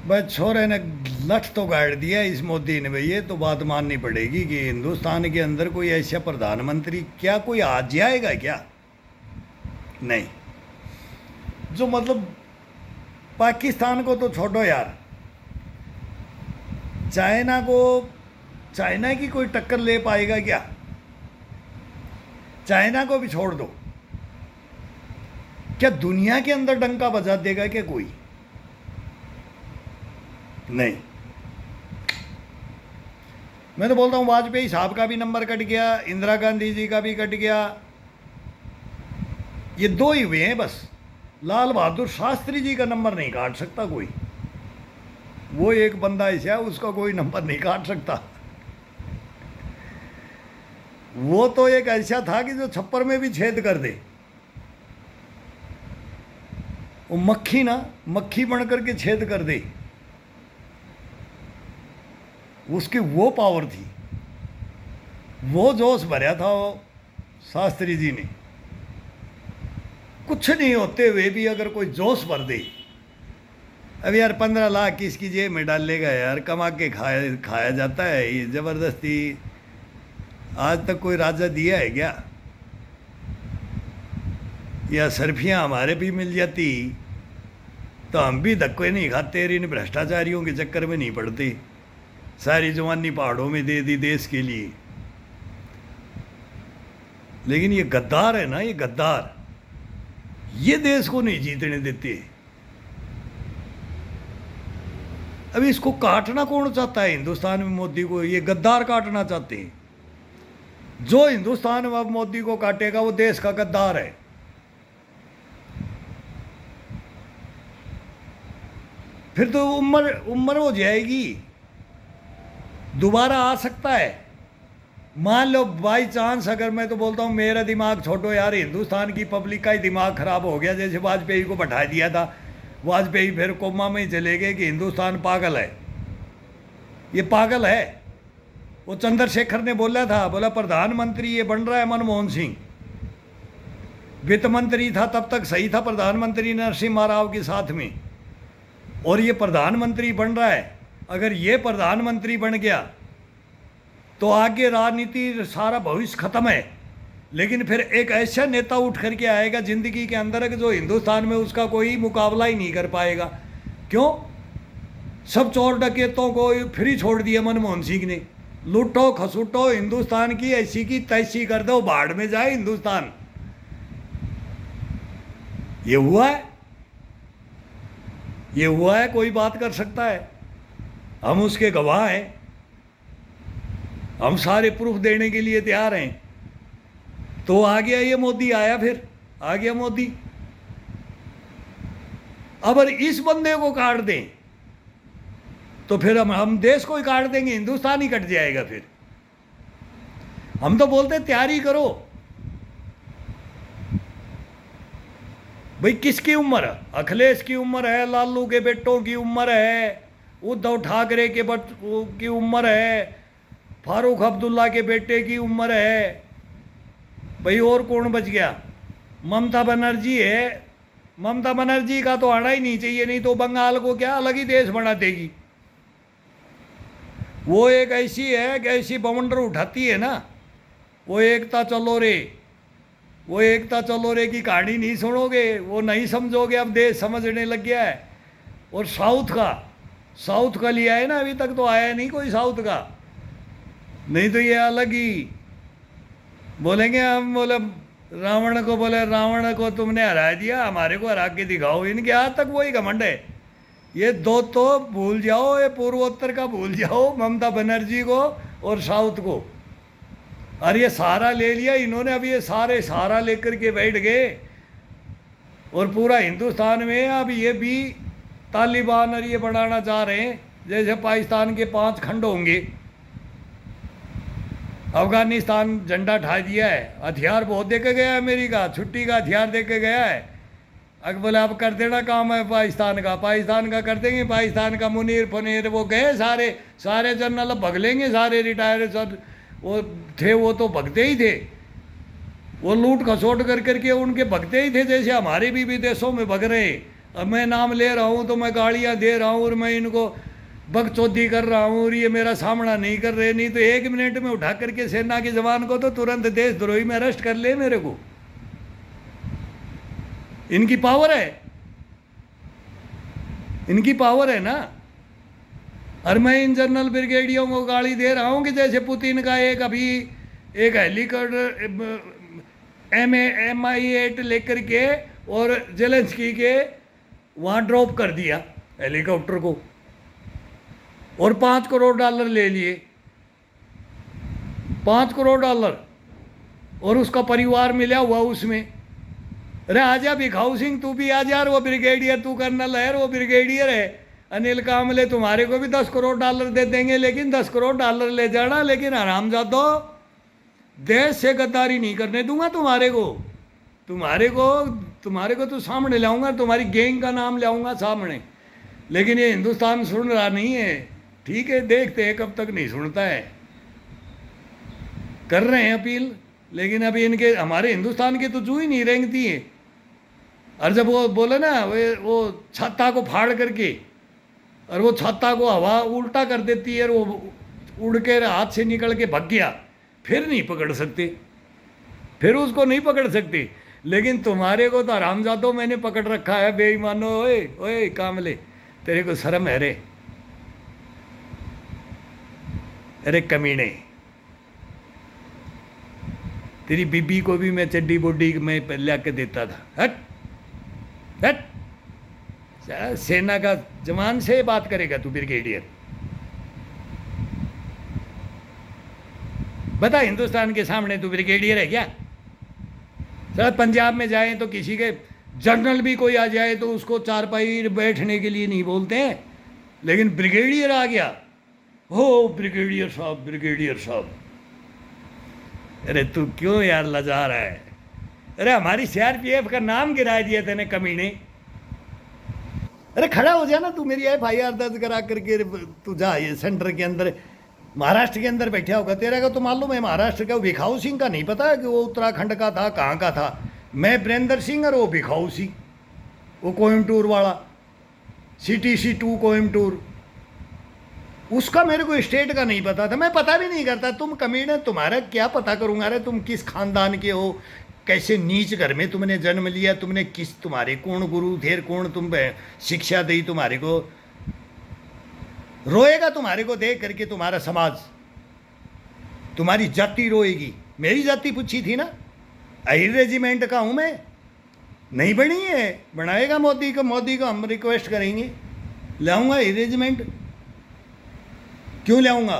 बस छोरे ने लठ तो गाड़ दिया इस मोदी ने भाई, ये तो बात माननी पड़ेगी कि हिंदुस्तान के अंदर कोई ऐसा प्रधानमंत्री क्या कोई आ जाएगा क्या? नहीं। जो मतलब पाकिस्तान को तो छोड़ो यार, चाइना को, चाइना की कोई टक्कर ले पाएगा क्या? चाइना को भी छोड़ दो, क्या दुनिया के अंदर डंका बजा देगा क्या कोई? नहीं। मैं तो बोलता हूँ वाजपेयी साहब का भी नंबर कट गया, इंदिरा गांधी जी का भी कट गया, ये दो ही हुए हैं बस। लाल बहादुर शास्त्री जी का नंबर नहीं काट सकता कोई, वो एक बंदा ऐसा है उसका कोई नंबर नहीं काट सकता। वो तो एक ऐसा था कि जो छप्पर में भी छेद कर दे। वो मक्खी ना, मक्खी बन करके छेद कर दे, उसकी वो पावर थी, वो जोश भरा था वो शास्त्री जी ने। कुछ नहीं होते हुए भी अगर कोई जोश भर दे, अब यार 15 लाख किसकी जेब में डाल लेगा यार, कमा के खाया खाया जाता है ये ज़बरदस्ती। आज तक कोई राजा दिया है क्या? या सर्फियाँ हमारे भी मिल जाती तो हम भी धक्के नहीं खाते, इन भ्रष्टाचारियों के चक्कर में नहीं पड़ते। सारी जवानी पहाड़ों में दे दी देश के लिए। लेकिन ये गद्दार है ना, ये गद्दार, ये देश को नहीं जीतने देते। अभी इसको काटना कौन चाहता है हिंदुस्तान में? मोदी को ये गद्दार काटना चाहते हैं। जो हिंदुस्तान में अब मोदी को काटेगा वो देश का गद्दार है। फिर तो उम्र उम्र हो जाएगी, दोबारा आ सकता है। मान लो बाई चांस, अगर मैं तो बोलता हूँ मेरा दिमाग छोड़ो यार, हिंदुस्तान की पब्लिक का ही दिमाग खराब हो गया। जैसे वाजपेयी को बैठा दिया था, वाजपेयी फिर कोमा में ही चले गए कि हिंदुस्तान पागल है। ये पागल है। वो चंद्रशेखर ने बोला था, बोला प्रधानमंत्री ये बन रहा है मनमोहन सिंह, वित्त मंत्री था तब तक सही था प्रधानमंत्री नरसिम्हा राव के साथ में, और ये प्रधानमंत्री बन रहा है। अगर ये प्रधानमंत्री बन गया तो आगे राजनीति सारा भविष्य खत्म है। लेकिन फिर एक ऐसा नेता उठ करके आएगा जिंदगी के अंदर कि जो हिंदुस्तान में उसका कोई मुकाबला ही नहीं कर पाएगा। क्यों? सब चोर डकैतों को फ्री छोड़ दिया मनमोहन सिंह ने। लूटो खसूटो, हिंदुस्तान की ऐसी की तैसी कर दो, बाढ़ में जाए हिंदुस्तान। ये हुआ है, ये हुआ है। कोई बात कर सकता है, हम उसके गवाह हैं, हम सारे प्रूफ देने के लिए तैयार हैं। तो आ गया ये मोदी, आया फिर आ गया मोदी। अगर इस बंदे को काट दें तो फिर हम देश को ही काट देंगे, हिंदुस्तान ही कट जाएगा। फिर हम तो बोलते तैयारी करो भाई। किसकी उम्र है? अखिलेश की उम्र है, लालू के बेटों की उम्र है, उद्धव ठाकरे के की उम्र है, फारूक अब्दुल्ला के बेटे की उम्र है भाई। और कौन बच गया? ममता बनर्जी है। ममता बनर्जी का तो आना ही नहीं चाहिए, नहीं तो बंगाल को क्या अलग ही देश बना देगी। वो एक ऐसी है कि ऐसी बवंडर उठाती है ना, वो एकता चलो रे, वो एकता चलो रे की कहानी नहीं सुनोगे, वो नहीं समझोगे। अब देश समझने लग गया है। और साउथ का लिया है ना, अभी तक तो आया नहीं कोई साउथ का। नहीं तो ये अलग ही बोलेंगे। हम बोले रावण को, बोले रावण को तुमने हरा दिया, हमारे को हरा के दिखाओ। इनके आज तक वही घमंड है। ये दो तो भूल जाओ, ये पूर्वोत्तर का भूल जाओ, ममता बनर्जी को और साउथ को। और ये सहारा ले लिया इन्होंने, अब ये सारे सहारा लेकर के बैठ गए। और पूरा हिंदुस्तान में अब ये भी तालिबान और ये बनाना चाह रहे हैं, जैसे पाकिस्तान के 5 खंड होंगे। अफगानिस्तान झंडा ठा दिया है, हथियार बहुत दे के गया है अमेरिका, छुट्टी का हथियार दे के गया है। अब बोले अब कर देना काम है पाकिस्तान का कर देंगे। पाकिस्तान का मुनीर फनीर वो गए, सारे जनरल भग लेंगे, सारे रिटायर सब वो थे, वो तो भगते ही थे। वो लूट खसोट कर करके उनके भगते ही थे, जैसे हमारे भी विदेशों में भग रहे। अब मैं नाम ले रहा हूँ तो मैं गालियाँ दे रहा हूँ और मैं इनको बकचोदी कर रहा हूँ और ये मेरा सामना नहीं कर रहे, नहीं तो 1 मिनट में उठा करके सेना के जवान को तो तुरंत देशद्रोही में अरेस्ट कर ले मेरे को। इनकी पावर है, इनकी पावर है ना। और मैं इन जनरल ब्रिगेडियों को गाली दे रहा हूँ कि जैसे पुतिन का एक अभी एक हेलीकॉप्टर MI8 लेकर के और जेलेंस्की के वहाँ ड्रॉप कर दिया हेलीकॉप्टर को और $5 करोड़ ले लिए, $5 करोड़, और उसका परिवार मिला हुआ उसमें। अरे आजा भिखाऊ सिंह, तू भी आ जा, वो ब्रिगेडियर, तू कर्नल है, वो ब्रिगेडियर है। अनिल कामले तुम्हारे को भी $10 करोड़ दे देंगे, लेकिन $10 करोड़ ले जाना, लेकिन हरामजादो देश से गद्दारी नहीं करने दूंगा तुम्हारे को। तुम्हारे को तो सामने लाऊंगा, तुम्हारी गैंग का नाम लाऊंगा सामने। लेकिन ये हिंदुस्तान सुन रहा नहीं है। ठीक है, देखते हैं कब तक नहीं सुनता है। कर रहे हैं अपील, लेकिन अभी इनके हमारे हिंदुस्तान की तो जू ही नहीं रेंगती है। और जब वो बोले ना वो छत्ता को फाड़ करके और वो छत्ता को हवा उल्टा कर देती है और वो उड़ के हाथ से निकल के भाग गया, फिर नहीं पकड़ सकते, फिर उसको नहीं पकड़ सकते। लेकिन तुम्हारे को तो हरामजादो मैंने पकड़ रखा है, बेईमानो। ओए ओए कामले, तेरे को शर्म है रे? अरे कमीने, तेरी बीबी को भी मैं चड्डी बोडी में ला के देता था। हट हट, सेना का जवान से बात करेगा तू ब्रिगेडियर? बता, हिंदुस्तान के सामने तू ब्रिगेडियर है क्या? सर पंजाब में जाए तो किसी के जनरल भी कोई आ जाए तो उसको चारपाई बैठने के लिए नहीं बोलते हैं, लेकिन ब्रिगेडियर आ गया, हो ब्रिगेडियर साहब, ब्रिगेडियर साहब। अरे तू क्यों यार लजा रहा है? अरे हमारी CRPF का नाम गिरा दिया तेने कमीने। अरे खड़ा हो जा ना तू, मेरी FIR दर्ज करा करके तू जा। ये सेंटर के अंदर, महाराष्ट्र के अंदर बैठा होगा, तेरा का तो मालूम है महाराष्ट्र का। भिखाऊ सिंह का नहीं पता कि वो उत्तराखंड का था, कहाँ का था। मैं वीरेंद्र सिंह और वो भिखाऊ सिंह, वो कोयम्बटूर वाला, CTC2 कोयम्बटूर, उसका मेरे को स्टेट का नहीं पता था। मैं पता भी नहीं करता। तुम कमीने, तुम्हारा क्या पता करूंगा? अरे तुम किस खानदान के हो, कैसे नीच घर में तुमने जन्म लिया, तुमने किस, तुम्हारे कौन गुरु थे, कौन तुम शिक्षा दी तुम्हारे को? रोएगा तुम्हारे को देख करके तुम्हारा समाज, तुम्हारी जाति रोएगी। मेरी जाति पूछी थी ना, अहिर रेजिमेंट का हूं मैं, नहीं बनी है, बनाएगा मोदी को हम रिक्वेस्ट करेंगे, लाऊंगा अहिर रेजिमेंट। क्यों लाऊंगा?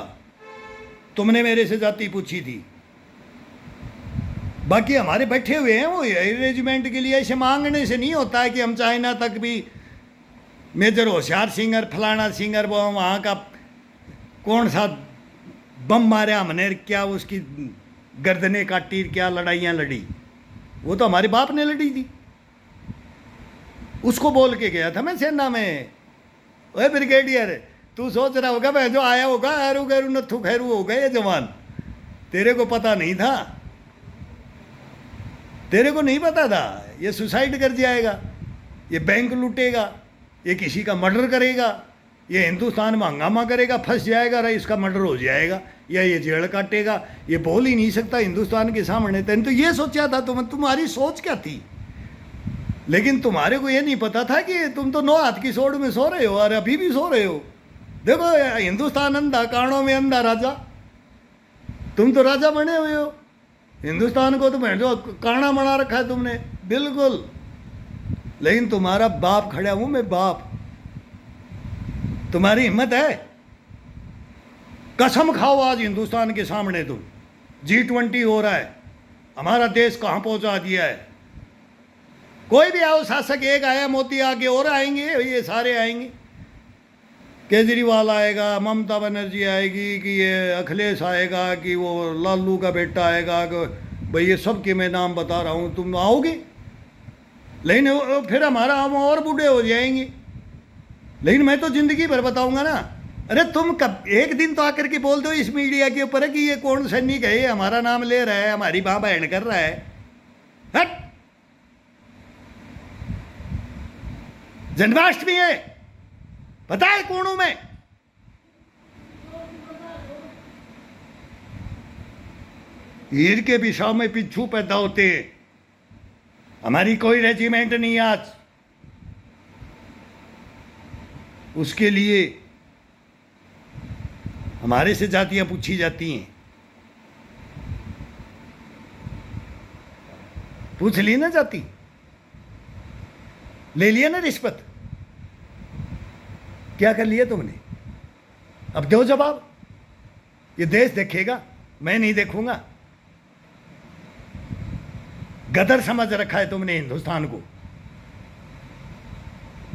तुमने मेरे से जाति पूछी थी। बाकी हमारे बैठे हुए हैं वो अहिर रेजिमेंट के लिए, ऐसे मांगने से नहीं होता है कि हम चाइना तक भी मेजर होशियार सिंह और फलाना सिंह और वो वहाँ का कौन सा बम मारा हमने, क्या उसकी गर्दनें काटी, क्या लड़ाइयाँ लड़ी, वो तो हमारे बाप ने लड़ी थी। उसको बोल के गया था मैं सेना में, ओए ब्रिगेडियर, तू सोच रहा होगा मैं जो आया होगा हैरू गैरू नथु खैरू हो गए ये जवान, तेरे को पता नहीं था, तेरे को नहीं पता था। ये सुसाइड कर जाएगा, ये बैंक लूटेगा, ये किसी का मर्डर करेगा, ये हिंदुस्तान में हंगामा करेगा, फंस जाएगा, रहा इसका मर्डर हो जाएगा, या ये जेल काटेगा। ये बोल ही नहीं सकता हिंदुस्तान के सामने। तैने तो ये सोचा था, तुम्हारी सोच क्या थी? लेकिन तुम्हारे को ये नहीं पता था कि तुम तो 9 हाथ की सोड़ में सो रहे हो और अभी भी सो रहे हो। देखो हिंदुस्तान अंधा, कानों में अंधा राजा, तुम तो राजा बने हुए हो। हिंदुस्तान को तो जो काना बना रखा है तुमने, बिल्कुल। लेकिन तुम्हारा बाप खड़ा हूं मैं, बाप। तुम्हारी हिम्मत है? कसम खाओ आज हिंदुस्तान के सामने तुम। G20 हो रहा है, हमारा देश कहां पहुंचा दिया है। कोई भी आओ, शासक एक आया, मोदी आगे और आएंगे, ये सारे आएंगे। केजरीवाल आएगा, ममता बनर्जी आएगी, कि ये अखिलेश आएगा, कि वो लालू का बेटा आएगा, कि भाई ये सब के मैं नाम बता रहा हूँ, तुम आओगे। लेकिन फिर हमारा हम और बूढ़े हो जाएंगे। लेकिन मैं तो जिंदगी भर बताऊंगा ना। अरे तुम कब एक दिन तो आकर के बोल दो इस मीडिया के ऊपर कि ये कौन सैनिक है, ये हमारा नाम ले रहा है, हमारी बाँ बहन कर रहा है। हट, जन्माष्टमी है, पता है कोणों में? ईर के पिशाव में पिच्छू पैदा होते हैं। हमारी कोई रेजिमेंट नहीं आज, उसके लिए हमारे से जातियां पूछी जाती हैं। पूछ ली ना जाति, ले लिया ना रिश्वत, क्या कर लिया तुमने? अब दो जवाब। ये देश देखेगा, मैं नहीं देखूंगा। गदर समझ रखा है तुमने हिंदुस्तान को।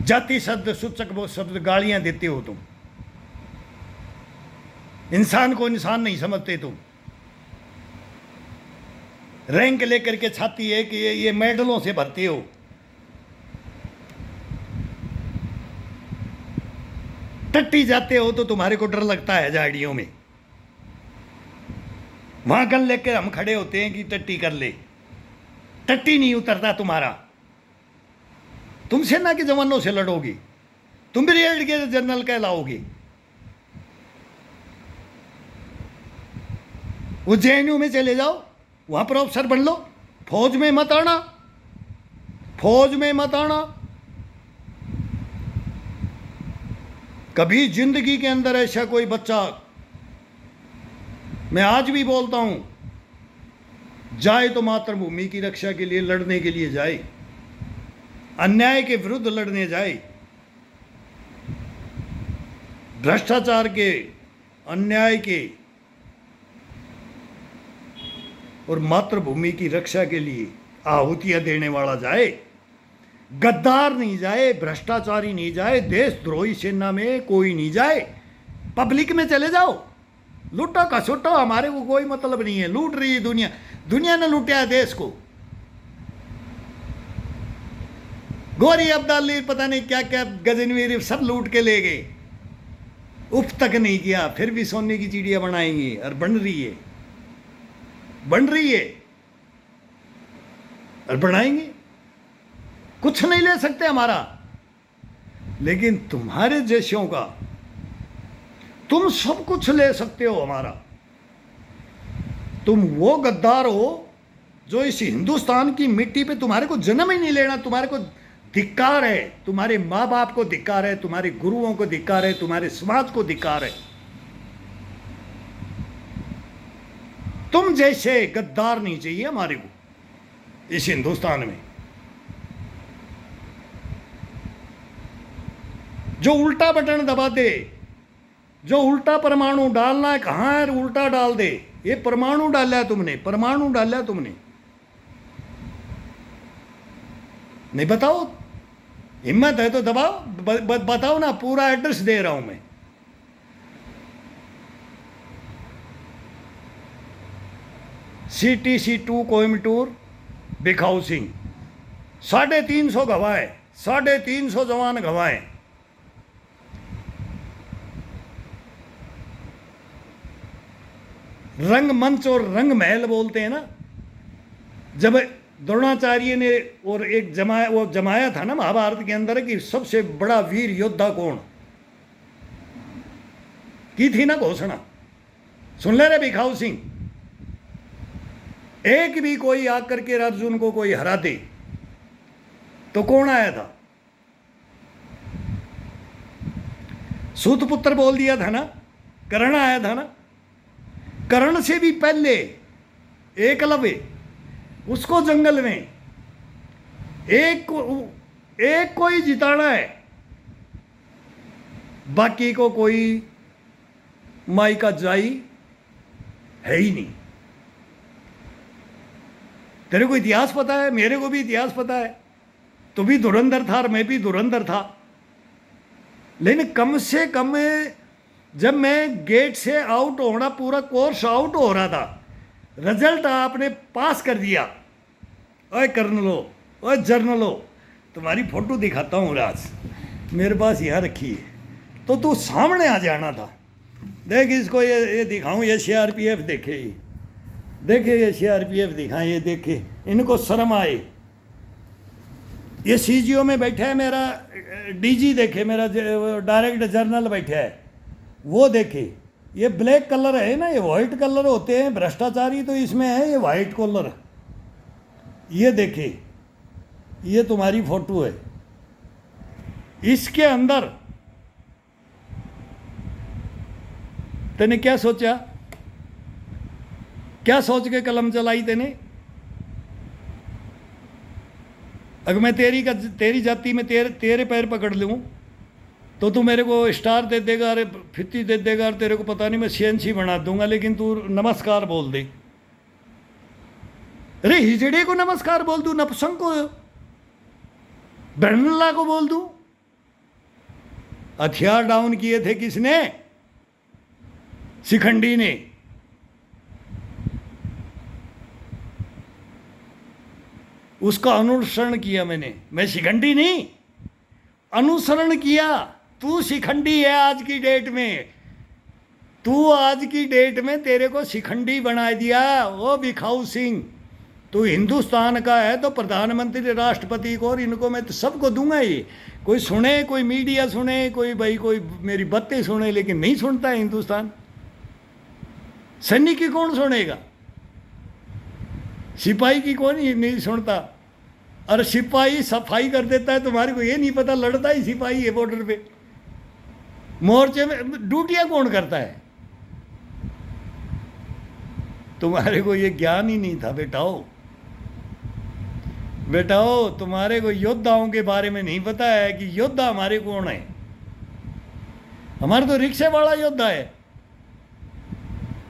जाति शब्द सूचक वो शब्द गालियां देते हो तुम। इंसान को इंसान नहीं समझते तुम। रैंक लेकर के छाती है कि ये मेडलों से भरते हो। टट्टी जाते हो तो तुम्हारे को डर लगता है झाड़ियों में। वहां गन लेकर हम खड़े होते हैं कि टट्टी कर ले। टट्टी नहीं उतरता तुम्हारा। तुम सेना के जवानों से लड़ोगे, तुम ब्रिगेडियर जनरल कहलाओगे। वो जेएनयू में चले जाओ, वहां प्रोफेसर बन लो। फौज में मत आना, फौज में मत आना। कभी जिंदगी के अंदर ऐसा कोई बच्चा, मैं आज भी बोलता हूं, जाए तो मातृभूमि की रक्षा के लिए लड़ने के लिए जाए, अन्याय के विरुद्ध लड़ने जाए, भ्रष्टाचार के, अन्याय के और मातृभूमि की रक्षा के लिए आहुतियां देने वाला जाए। गद्दार नहीं जाए, भ्रष्टाचारी नहीं जाए, देशद्रोही सेना में कोई नहीं जाए। पब्लिक में चले जाओ, लूटो खसोटो, हमारे को कोई मतलब नहीं है। लूट रही है दुनिया, दुनिया ने लूटा है देश को। गोरी अब्दाली पता नहीं क्या क्या गजनवीर सब लूट के ले गए, उफ तक नहीं किया। फिर भी सोने की चिड़िया बनाएंगे और बन रही है, बन रही है और बनाएंगे। कुछ नहीं ले सकते हमारा। लेकिन तुम्हारे जैसों का, तुम सब कुछ ले सकते हो हमारा। तुम वो गद्दार हो जो इस हिंदुस्तान की मिट्टी पे तुम्हारे को जन्म ही नहीं लेना। तुम्हारे को धिक्कार है, तुम्हारे माँ बाप को धिक्कार है, तुम्हारे गुरुओं को धिक्कार है, तुम्हारे समाज को धिक्कार है। तुम जैसे गद्दार नहीं चाहिए हमारे को इस हिंदुस्तान में। जो उल्टा बटन दबा दे, जो उल्टा परमाणु डालना है, कहां है उल्टा डाल दे। ये परमाणु डाला है तुमने, परमाणु डाला है तुमने। नहीं बताओ, हिम्मत है तो दबाओ, बताओ ना। पूरा एड्रेस दे रहा हूं मैं। CTC2 कोयम्बटूर बिखाऊ सिंह, 350 गवाए, 350 जवान गवाए। रंगमंच और रंग महल बोलते हैं ना। जब द्रोणाचार्य ने और एक जमाया था ना महाभारत के अंदर कि सबसे बड़ा वीर योद्धा कौन, की थी ना घोषणा। सुन ले रे बिखाऊ सिंह, एक भी कोई आकर के अर्जुन को कोई हरा दे तो कौन आया था? सूतपुत्र बोल दिया था ना, कर्ण आया था ना। कर्ण से भी पहले एकलव्य, उसको जंगल में एक को ही जिताना है, बाकी को कोई माई का जाई है ही नहीं। तेरे को इतिहास पता है, मेरे को भी इतिहास पता है। तू भी धुरंधर था और मैं भी धुरंधर था। लेकिन कम से कम जब मैं गेट से आउट होना, पूरा कोर्स आउट हो रहा था, रिजल्ट आपने पास कर दिया। ओए कर्नलो, ओए जर्नलो, तुम्हारी फोटो दिखाता हूँ राज, मेरे पास यहाँ रखी है। तो तू सामने आ जाना था। देख इसको, ये दिखाऊं, ये CRPF देखे, ये देखे, ये CRPF दिखाएं, ये देखे, इनको शर्म आए। ये सीजीओ में बैठा है मेरा डीजी, देखे मेरा डायरेक्टर जनरल बैठा है, वो देखे। ये ब्लैक कलर है ना, ये वाइट कलर होते हैं भ्रष्टाचारी, तो इसमें है ये वाइट कलर। ये देखे, ये तुम्हारी फोटो है। इसके अंदर तेने क्या सोचा, क्या सोच के कलम चलाई तेने? अगर मैं तेरी जाति में तेरे पैर पकड़ लूँ तो तू मेरे को स्टार दे देगा, अरे फिफ्टी दे देगा, और तेरे को पता नहीं मैं सीएनसी बना दूंगा, लेकिन तू नमस्कार बोल दे। अरे हिजड़े को नमस्कार बोल दूं, नपुंसक को, बरनला को बोल दूं? हथियार डाउन किए थे किसने? शिखंडी ने। उसका अनुसरण किया मैंने, मैं शिखंडी नहीं, अनुसरण किया। तू शिखंडी है आज की डेट में, तू आज की डेट में तेरे को शिखंडी बना दिया। वो भिखाऊ सिंह, तू हिंदुस्तान का है तो प्रधानमंत्री, राष्ट्रपति को और इनको मैं तो सबको दूंगा। ये कोई सुने, कोई मीडिया सुने, कोई भाई कोई मेरी बातें सुने, लेकिन नहीं सुनता है हिंदुस्तान। सैनिक की कौन सुनेगा? सिपाही की कौन नहीं सुनता? और सिपाही सफाई कर देता है, तुम्हारे को ये नहीं पता लड़ता ही सिपाही है बॉर्डर पे। मोर्चे में ड्यूटियां कौन करता है? तुम्हारे को ये ज्ञान ही नहीं था बेटाओ। बेटाओ, तुम्हारे को योद्धाओं के बारे में नहीं पता है कि योद्धा हमारे कौन है। हमारे तो रिक्शे वाला योद्धा है,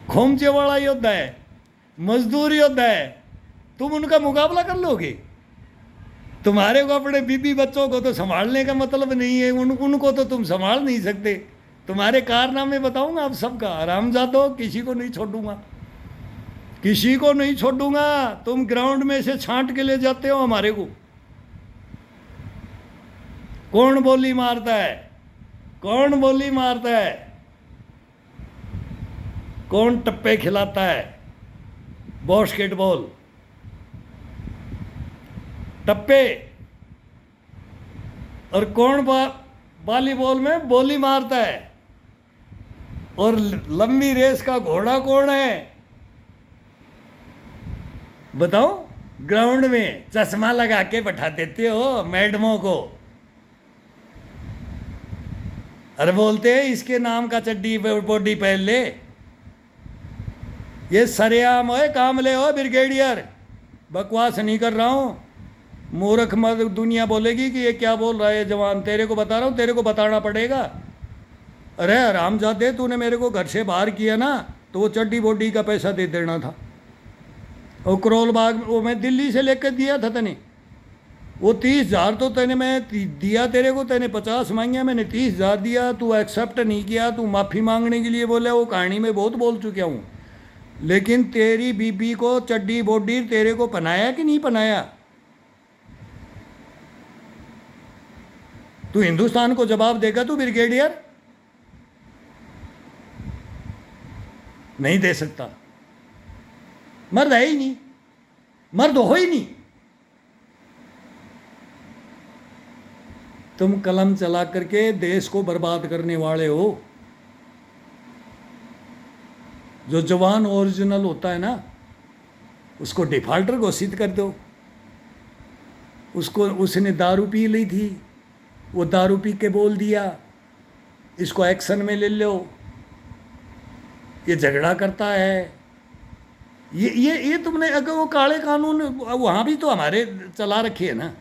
खोमचे वाला योद्धा है, मजदूर योद्धा है। तुम उनका मुकाबला कर लोगे? तुम्हारे को अपने बीबी बच्चों को तो संभालने का मतलब नहीं है, उनको तो तुम संभाल नहीं सकते। तुम्हारे कारनामे बताऊंगा आप सबका, हरामजादो, किसी को नहीं छोड़ूंगा, किसी को नहीं छोड़ूंगा। तुम ग्राउंड में से छांट के ले जाते हो हमारे को। कौन बोली मारता है? कौन बोली मारता है? कौन टप्पे खिलाता है? बास्केटबॉल टप्पे। और कौन वॉलीबॉल में बोली मारता है? और लंबी रेस का घोड़ा कौन है? बताओ। ग्राउंड में चश्मा लगा के बैठा देते हो मैडमों को, अरे बोलते हैं इसके नाम का चड्डी बॉडी पहन ले। ये सरेआम है, काम ले हो ब्रिगेडियर, बकवास नहीं कर रहा हूं। मूर्ख मत दुनिया बोलेगी कि ये क्या बोल रहा है जवान, तेरे को बता रहा हूं, तेरे को बताना पड़ेगा। अरे हरामजादे, तूने मेरे को घर से बाहर किया ना, तो वो चड्डी बॉडी का पैसा दे देना था। और करोल बाग वो मैं दिल्ली से लेकर दिया था तने, वो 30,000 तो तेने मैं दिया तेरे को, तेने 50 मांगे, मैंने 30,000 दिया, तू एक्सेप्ट नहीं किया, तू माफ़ी मांगने के लिए बोले। वो कहानी में बहुत बोल चुका हूँ, लेकिन तेरी बीबी को चड्डी बॉडी तेरे को पहनाया कि नहीं पहनाया? तू हिंदुस्तान को जवाब देगा तू ब्रिगेडियर? नहीं दे सकता, मर्द है ही नहीं, मर्द हो ही नहीं। तुम कलम चला करके देश को बर्बाद करने वाले हो। जो जवान ओरिजिनल होता है ना, उसको डिफॉल्टर घोषित कर दो। उसने दारू पी ली थी, वो दारू पी के बोल दिया, इसको एक्शन में ले लो। ये झगड़ा करता है। ये तुमने अगर वो काले कानून वहाँ भी तो हमारे चला रखे है ना।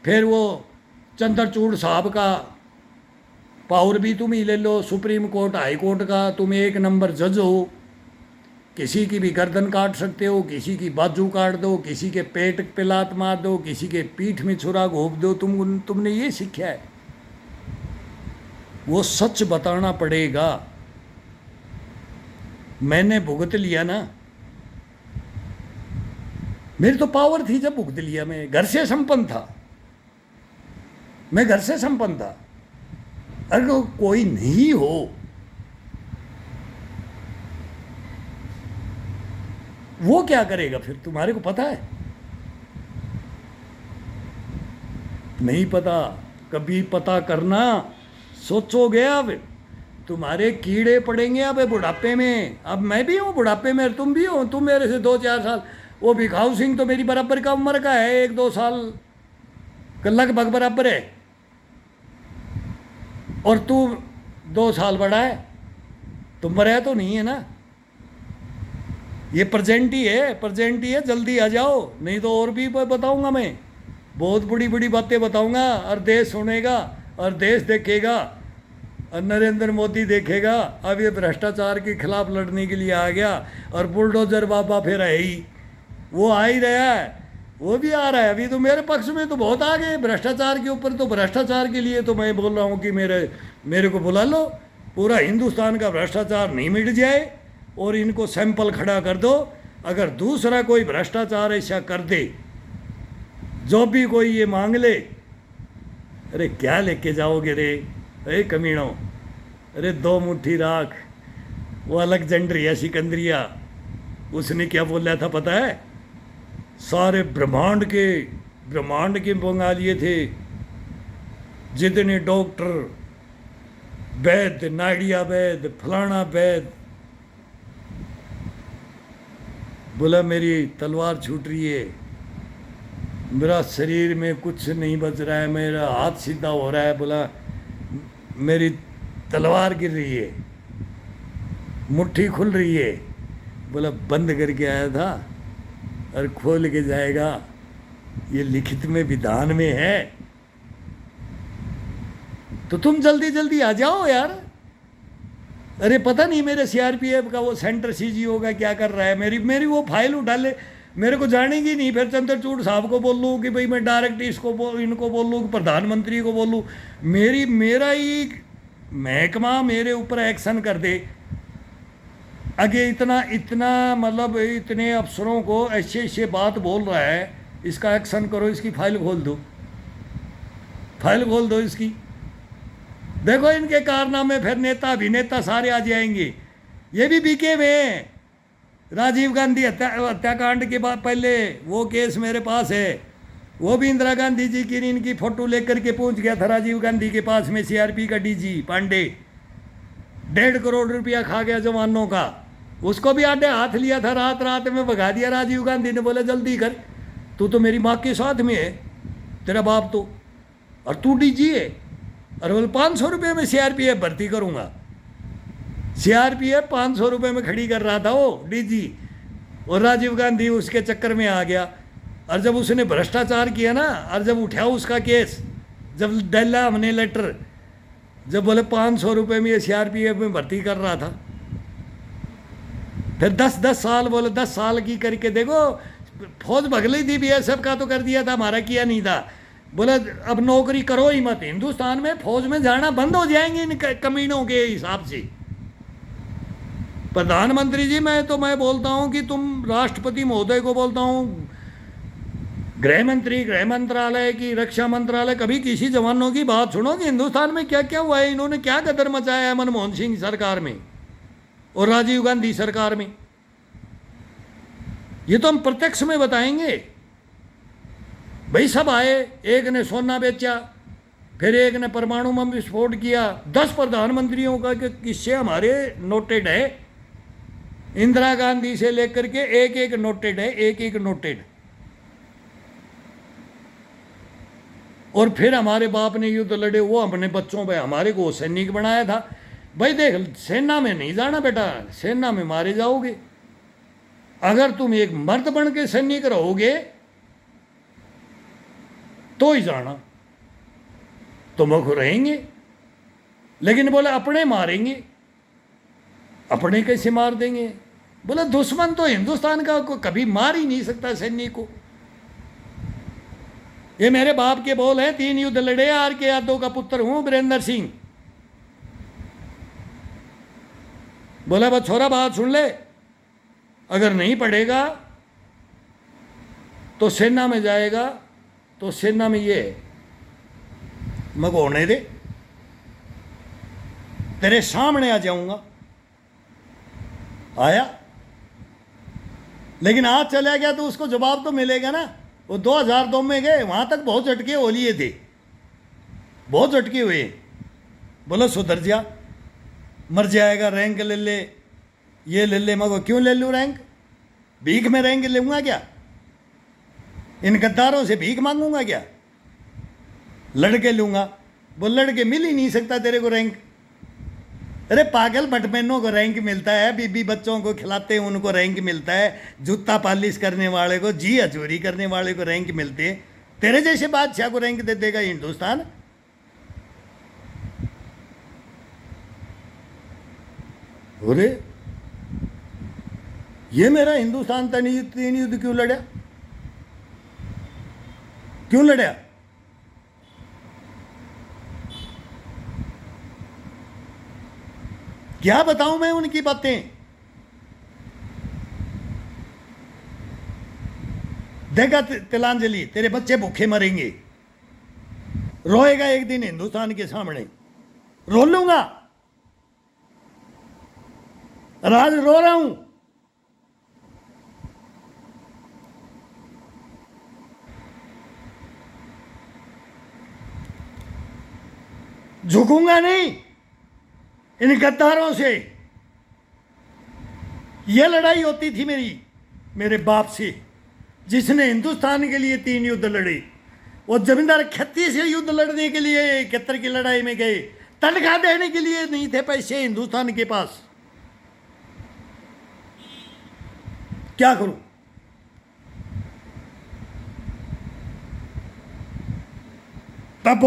फिर वो चंद्रचूड़ साहब का पावर भी तुम ही ले लो, सुप्रीम कोर्ट हाई कोर्ट का तुम एक नंबर जज हो। किसी की भी गर्दन काट सकते हो, किसी की बाजू काट दो, किसी के पेट पे लात मार दो, किसी के पीठ में छुरा घोंप दो। तुमने ये सीखा है। वो सच बताना पड़ेगा। मैंने भुगत लिया ना, मेरी तो पावर थी जब भुगत लिया। मैं घर से संपन्न था, मैं घर से संपन्न था। अगर कोई नहीं हो, वो क्या करेगा फिर? तुम्हारे को पता है? नहीं पता, कभी पता करना। सोचोगे अब तुम्हारे कीड़े पड़ेंगे अब बुढ़ापे में। अब मैं भी हूँ बुढ़ापे में, तुम भी हो, तुम मेरे से 2-4 साल, वो भिखाऊ सिंह तो मेरी बराबर का उम्र का है, 1-2 साल का लगभग बराबर है, और तू 2 साल बड़ा है। तुम मरे तो नहीं है ना, ये प्रेजेंट ही है, प्रेजेंट ही है। जल्दी आ जाओ, नहीं तो और भी बताऊंगा मैं, बहुत बड़ी बड़ी बातें बताऊंगा, और देश सुनेगा और देश देखेगा, और नरेंद्र मोदी देखेगा अब ये भ्रष्टाचार के खिलाफ लड़ने के लिए आ गया। और बुलडोजर बाबा फिर है ही, वो आ ही रहा है, वो भी आ रहा है। अभी तो मेरे पक्ष में तो बहुत आ गए भ्रष्टाचार के ऊपर, तो भ्रष्टाचार के लिए तो मैं बोल रहा हूँ कि मेरे को बुला लो, पूरा हिंदुस्तान का भ्रष्टाचार नहीं मिट जाए और इनको सैंपल खड़ा कर दो। अगर दूसरा कोई भ्रष्टाचार ऐसा कर दे, जो भी कोई ये मांग ले, अरे क्या लेके जाओगे रे, अरे कमीनों, अरे 2 मुट्ठी राख। वो अलेक्जेंड्रिया सिकंदरिया, उसने क्या बोला था पता है? सारे ब्रह्मांड के मंगा लिए थे, जितने डॉक्टर, वैद्य, नाड़िया वैद्य, फलाना वैद्य। बोला मेरी तलवार छूट रही है, मेरा शरीर में कुछ नहीं बच रहा है, मेरा हाथ सीधा हो रहा है। बोला मेरी तलवार गिर रही है, मुट्ठी खुल रही है। बोला बंद करके आया था और खोल के जाएगा, ये लिखित में विधान में है। तो तुम जल्दी जल्दी आ जाओ यार। अरे पता नहीं मेरे सीआरपीएफ का वो सेंटर सीजीओ का क्या कर रहा है, मेरी वो फाइल उठा ले, मेरे को जानेगी नहीं। फिर चंद्रचूड़ साहब को बोल लूँ कि भाई मैं डायरेक्ट इनको बोल लूँ, प्रधानमंत्री को बोल लूँ, मेरा ही महकमा मेरे ऊपर एक्शन कर दे। आगे इतना मतलब इतने अफसरों को ऐसे बात बोल रहा है, इसका एक्शन करो, इसकी फाइल खोल दो इसकी। देखो इनके कारनामे, फिर नेता अभिनेता सारे आ जाएंगे। ये भी बीके में राजीव गांधी हत्याकांड के बाद पहले वो केस मेरे पास है, वो भी इंदिरा गांधी जी की इनकी फोटो लेकर के पहुंच गया था राजीव गांधी के पास में, सीआरपी का डीजी पांडे। 1.5 करोड़ रुपया खा गया जवानों का, उसको भी आधे हाथ लिया था, रात में भगा दिया राजीव गांधी ने। बोला जल्दी कर, तू तो मेरी माँ के साथ में है, तेरा बाप तो, और तू डीजी है। और बोले 500 रुपये में सीआरपीएफ भर्ती करूँगा। सीआरपीएफ 500 रुपये में खड़ी कर रहा था वो डीजी, और राजीव गांधी उसके चक्कर में आ गया। और जब उसने भ्रष्टाचार किया ना, और जब उठा उसका केस, जब डाला हमने लेटर, जब बोले 500 रुपये में ये सीआरपीएफ में भर्ती कर रहा था, फिर 10 साल, बोले 10 साल की करके देखो, फौज भगली थी, बीएसएफ का तो कर दिया था, हमारा किया नहीं था। बोले अब नौकरी करो ही मत, हिंदुस्तान में फौज में जाना बंद हो जाएंगे इन कमीनों के हिसाब से। प्रधानमंत्री जी मैं बोलता हूं कि तुम राष्ट्रपति महोदय को बोलता हूं, गृह मंत्री, गृह मंत्रालय की, रक्षा मंत्रालय, कभी किसी जवानों की बात सुनो कि हिंदुस्तान में क्या क्या हुआ है, इन्होंने क्या कदर मचाया है मनमोहन सिंह सरकार में और राजीव गांधी सरकार में। ये तो हम प्रत्यक्ष में बताएंगे। भाई सब आए, एक ने सोना बेचा, फिर एक ने परमाणु बम विस्फोट किया। 10 प्रधानमंत्रियों का किस्से हमारे नोटेड है, इंदिरा गांधी से लेकर के एक नोटेड है, एक नोटेड। और फिर हमारे बाप ने युद्ध लड़े, वो अपने बच्चों पे, हमारे को सैनिक बनाया था। भाई देख, सेना में नहीं जाना बेटा, सेना में मारे जाओगे। अगर तुम एक मर्द बन के सैनिक रहोगे तो ही जाना, तुम रहेंगे। लेकिन बोले अपने मारेंगे, अपने कैसे मार देंगे? बोले दुश्मन तो हिंदुस्तान का कभी मार ही नहीं सकता सैनिक को। ये मेरे बाप के बोल हैं, 3 युद्ध लड़े, आर के यादव का पुत्र हूं, वीरेंद्र सिंह। बोला बस छोरा बात सुन ले, अगर नहीं पढ़ेगा तो सेना में जाएगा, तो सेना में ये है, मैं को होने दे, तेरे सामने आ जाऊंगा। आया, लेकिन आज चला गया तो उसको जवाब तो मिलेगा ना। वो 2002 में गए, वहां तक बहुत झटके हो लिए थे। बहुत झटके हुए। बोलो सुधर जा, मर जाएगा, रैंक ले ले, ये ले ले। मगर क्यों ले लूँ रैंक? भीख में रैंक लूँगा क्या? इन गद्दारों से भीख मांगूंगा क्या? लड़के लूँगा। वो लड़के मिल ही नहीं सकता तेरे को रैंक। अरे पागल, भटमैनों को रैंक मिलता है, बीबी बच्चों को खिलाते हैं उनको रैंक मिलता है, जूता पालिश करने वाले को, जी हजूरी करने वाले को रैंक मिलते हैं। तेरे जैसे बादशाह को रैंक दे देगा हिंदुस्तान? अरे ये मेरा हिंदुस्तान तीन युद्ध क्यों लड़ा? क्यों लड़ा? क्या बताऊं मैं उनकी बातें? देखा तिलांजलि, तेरे बच्चे भूखे मरेंगे, रोएगा एक दिन हिंदुस्तान के सामने। रो लूंगा, आज रो रहा हूं। झुकूंगा नहीं इन गद्दारों से। यह लड़ाई होती थी मेरे बाप से, जिसने हिंदुस्तान के लिए 3 युद्ध लड़े। वो जमींदार खत्ती से युद्ध लड़ने के लिए 71 की लड़ाई में गए, तनख्वाह देने के लिए नहीं थे पैसे हिंदुस्तान के पास। क्या करूं? तब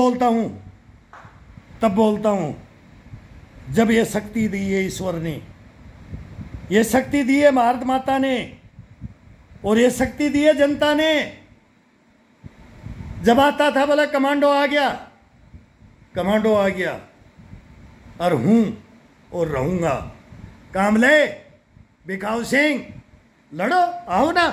बोलता हूं जब ये शक्ति दी है ईश्वर ने, ये शक्ति दी है भारत माता ने, और ये शक्ति दी है जनता ने। जब आता था बोला कमांडो आ गया, और हूं और रहूंगा। कामले, बिकाऊ सिंह, लड़ो, आओ ना।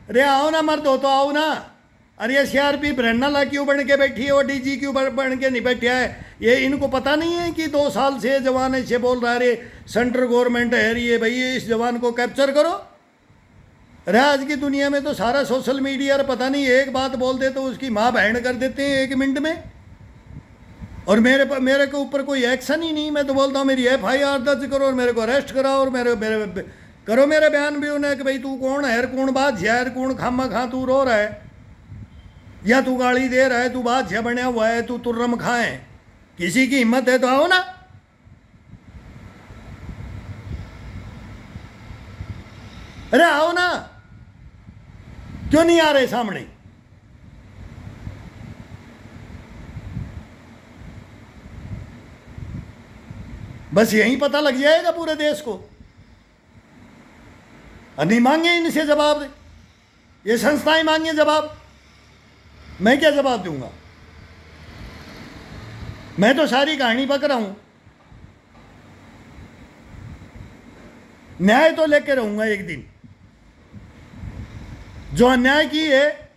अरे आओ ना, मर्द हो तो आओ ना। अरे सीआरपी ब्रहणला क्यों बन के बैठी है, और डीजी क्यों बन के नहीं बैठा है? ये इनको पता नहीं है कि 2 साल से जवान ऐसे बोल रहा है सेंट्रल गवर्नमेंट है ये भाई, इस जवान को कैप्चर करो। अरे आज की दुनिया में तो सारा सोशल मीडिया, पता नहीं एक बात बोल दे तो उसकी माँ बहन कर देते हैं 1 मिनट में, और मेरे के ऊपर कोई एक्शन ही नहीं। मैं तो बोलता हूँ मेरी FIR दर्ज करो और मेरे को अरेस्ट कराओ, और करो मेरे बयान भी उन्हें कि भाई तू कौन है, कौन बादशाह है, कौन खामा खा तू रो रहा है, या तू गाली दे रहा है, तू बादशाह बना हुआ है, तू तुर्रम खा है। किसी की हिम्मत है तो आओ ना। अरे आओ ना, क्यों नहीं आ रहे सामने? बस यहीं पता लग जाएगा पूरे देश को। नहीं मांगे इनसे जवाब, ये संस्थाएं मांगे जवाब, मैं क्या जवाब दूंगा? मैं तो सारी कहानी पक रहा हूं, न्याय तो लेके रहूंगा एक दिन। जो अन्याय की है,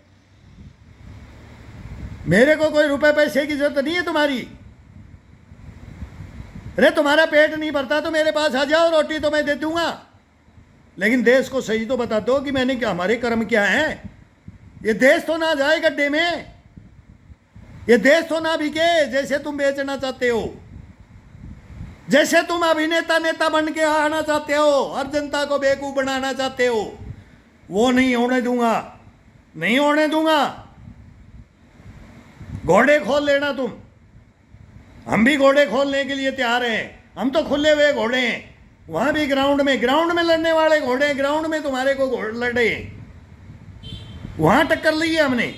मेरे को कोई रुपए पैसे की जरूरत नहीं है तुम्हारी। अरे तुम्हारा पेट नहीं भरता तो मेरे पास आ जाओ, रोटी तो मैं दे दूंगा, लेकिन देश को सही तो बता दो कि मैंने क्या, हमारे कर्म क्या हैं। ये देश तो ना जाए गड्ढे में, ये देश तो ना बिके जैसे तुम बेचना चाहते हो, जैसे तुम अभिनेता नेता बन के आना चाहते हो, हर जनता को बेवकूफ बनाना चाहते हो। वो नहीं होने दूंगा, नहीं होने दूंगा। घोड़े खोल लेना तुम, हम भी घोड़े खोलने के लिए तैयार हैं। हम तो खुले हुए घोड़े हैं, वहां भी ग्राउंड में लड़ने वाले घोड़े, ग्राउंड में तुम्हारे को लड़े, वहां टक्कर ली है हमने।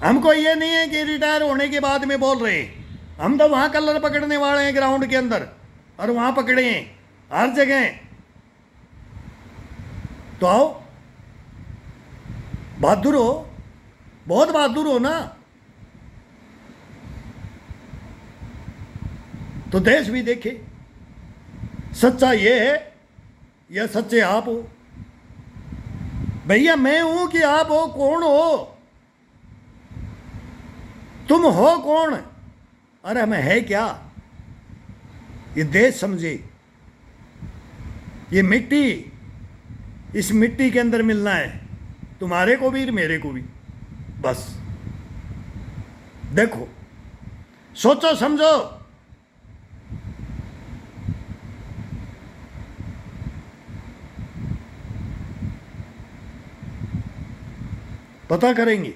हमको ये नहीं है कि रिटायर होने के बाद में बोल रहे, हम तो वहां कलर पकड़ने वाले हैं ग्राउंड के अंदर, और वहां पकड़े हैं हर जगह। तो आओ, बहादुर हो, बहुत बहादुर हो ना, तो देश भी देखे सच्चा ये है या सच्चे आप हो। भैया मैं हूं कि आप हो? कौन हो? तुम हो कौन? अरे हमें है क्या? ये देश समझे, ये मिट्टी, इस मिट्टी के अंदर मिलना है तुम्हारे को भी मेरे को भी। बस देखो सोचो समझो। पता करेंगे,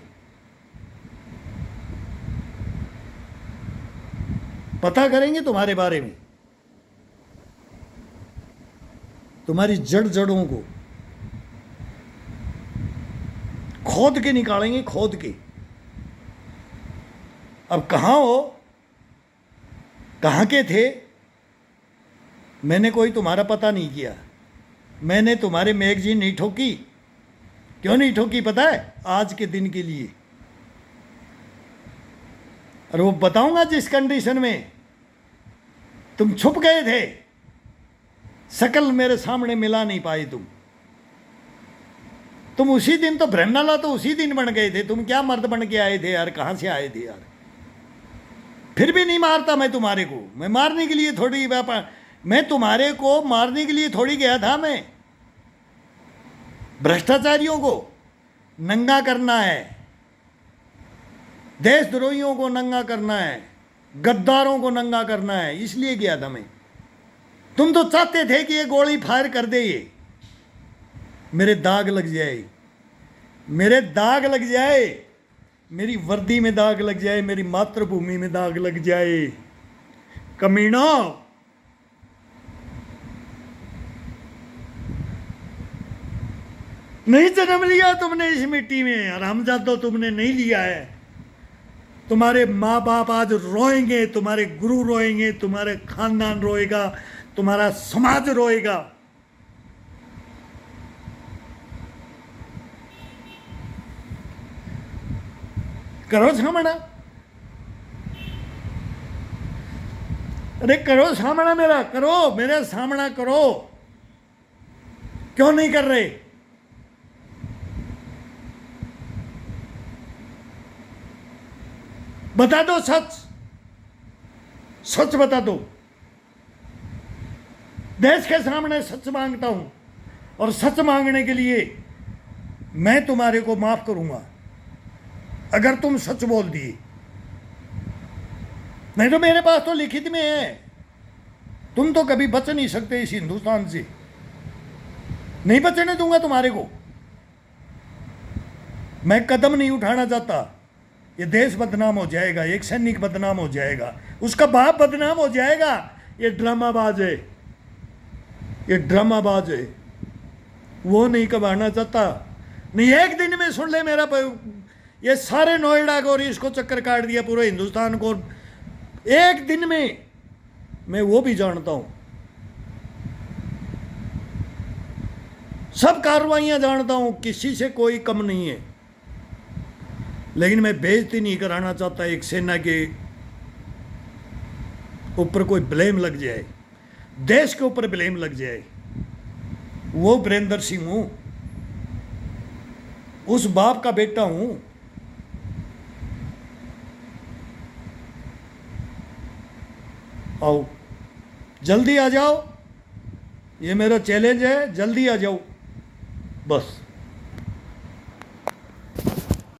पता करेंगे तुम्हारे बारे में, तुम्हारी जड़ जड़ों को खोद के निकालेंगे, खोद के। अब कहाँ हो, कहाँ के थे? मैंने कोई तुम्हारा पता नहीं किया, मैंने तुम्हारे मैगजीन नहीं ठोकी। क्यों नहीं ठोकी पता है? आज के दिन के लिए। और वो बताऊंगा जिस कंडीशन में तुम छुप गए थे, शकल मेरे सामने मिला नहीं पाए तुम उसी दिन तो ब्रह्मला तो उसी दिन बन गए थे। तुम क्या मर्द बन के आए थे यार, कहां से आए थे यार? फिर भी नहीं मारता मैं तुम्हारे को। मैं मारने के लिए थोड़ी व्यापार, मैं तुम्हारे को मारने के लिए थोड़ी गया था। मैं भ्रष्टाचारियों को नंगा करना है, देशद्रोहियों को नंगा करना है, गद्दारों को नंगा करना है, इसलिए गया था मैं। तुम तो चाहते थे कि ये गोली फायर कर दे, ये मेरे दाग लग जाए, मेरे दाग लग जाए, मेरी वर्दी में दाग लग जाए, मेरी मातृभूमि में दाग लग जाए। कमीनों, नहीं जन्म लिया तुमने इस मिट्टी में, हरामजादो तुमने नहीं लिया है। तुम्हारे माँ बाप आज रोएंगे, तुम्हारे गुरु रोएंगे, तुम्हारे खानदान रोएगा, तुम्हारा समाज रोएगा। करो सामना, अरे करो सामना मेरा, करो मेरा सामना करो। क्यों नहीं कर रहे? बता दो सच, सच बता दो। देश के सामने सच मांगता हूं, और सच मांगने के लिए मैं तुम्हारे को माफ करूंगा अगर तुम सच बोल दिए। नहीं तो मेरे पास तो लिखित में है, तुम तो कभी बच नहीं सकते इस हिंदुस्तान से। नहीं बचने दूंगा तुम्हारे को। मैं कदम नहीं उठाना चाहता। ये देश बदनाम हो जाएगा, एक सैनिक बदनाम हो जाएगा, उसका बाप बदनाम हो जाएगा। ये ड्रामाबाज है, ये ड्रामाबाज है, वो नहीं कमाना चाहता। नहीं, एक दिन में सुन ले मेरा, ये सारे नोएडा को और इसको चक्कर काट दिया, पूरे हिंदुस्तान को एक दिन में। मैं वो भी जानता हूं, सब कार्रवाइयां जानता हूं, किसी से कोई कम नहीं है। लेकिन मैं बेइज्जती नहीं कराना चाहता। एक सेना के ऊपर कोई ब्लेम लग जाए, देश के ऊपर ब्लेम लग जाए। वो वीरेंद्र सिंह हूं, उस बाप का बेटा हूं। आओ, जल्दी आ जाओ, ये मेरा चैलेंज है, जल्दी आ जाओ बस।